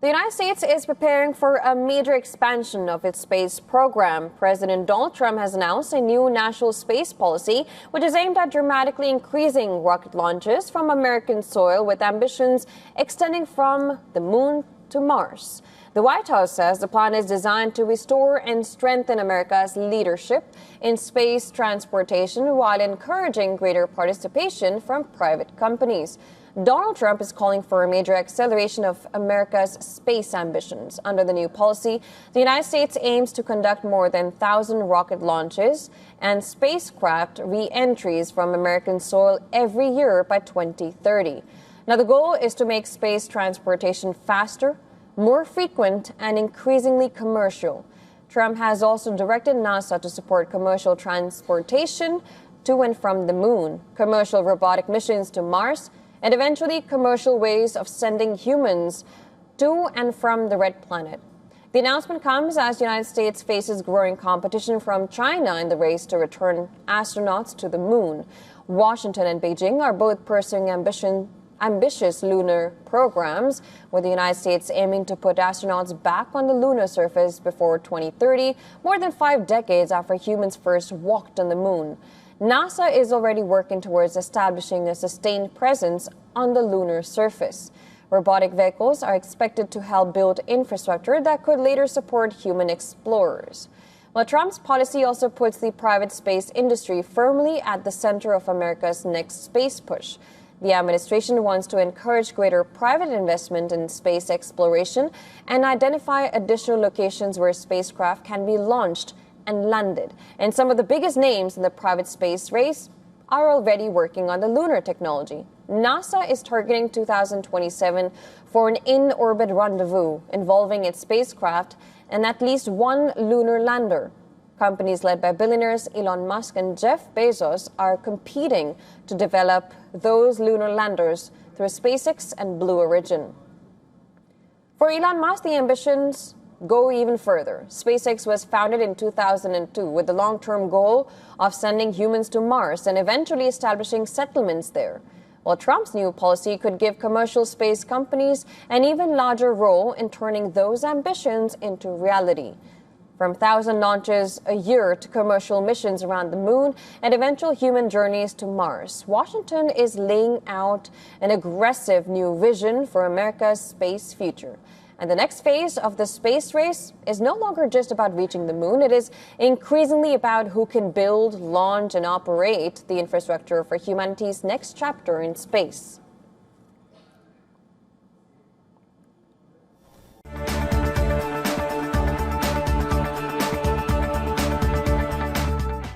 The United States is preparing for a major expansion of its space program. President Donald Trump has announced a new national space policy, which is aimed at dramatically increasing rocket launches from American soil with ambitions extending from the moon to Mars. The White House says the plan is designed to restore and strengthen America's leadership in space transportation while encouraging greater participation from private companies. Donald Trump is calling for a major acceleration of America's space ambitions. Under the new policy, the United States aims to conduct more than 1,000 rocket launches and spacecraft re-entries from American soil every year by 2030. Now, the goal is to make space transportation faster, more frequent, and increasingly commercial. Trump has also directed NASA to support commercial transportation to and from the moon, commercial robotic missions to Mars, and eventually commercial ways of sending humans to and from the Red Planet. The announcement comes as the United States faces growing competition from China in the race to return astronauts to the moon. Washington and Beijing are both pursuing ambitious lunar programs, with the United States aiming to put astronauts back on the lunar surface before 2030, more than 5 decades after humans first walked on the moon. NASA is already working towards establishing a sustained presence on the lunar surface. Robotic vehicles are expected to help build infrastructure that could later support human explorers. While Trump's policy also puts the private space industry firmly at the center of America's next space push. The administration wants to encourage greater private investment in space exploration and identify additional locations where spacecraft can be launched and landed. And some of the biggest names in the private space race are already working on the lunar technology. NASA is targeting 2027 for an in-orbit rendezvous involving its spacecraft and at least one lunar lander. Companies led by billionaires Elon Musk and Jeff Bezos are competing to develop those lunar landers through SpaceX and Blue Origin. For Elon Musk, the ambitions go even further. SpaceX was founded in 2002 with the long-term goal of sending humans to Mars and eventually establishing settlements there. While Trump's new policy could give commercial space companies an even larger role in turning those ambitions into reality. From 1,000 launches a year to commercial missions around the moon and eventual human journeys to Mars, Washington is laying out an aggressive new vision for America's space future. And the next phase of the space race is no longer just about reaching the moon. It is increasingly about who can build, launch, and operate the infrastructure for humanity's next chapter in space.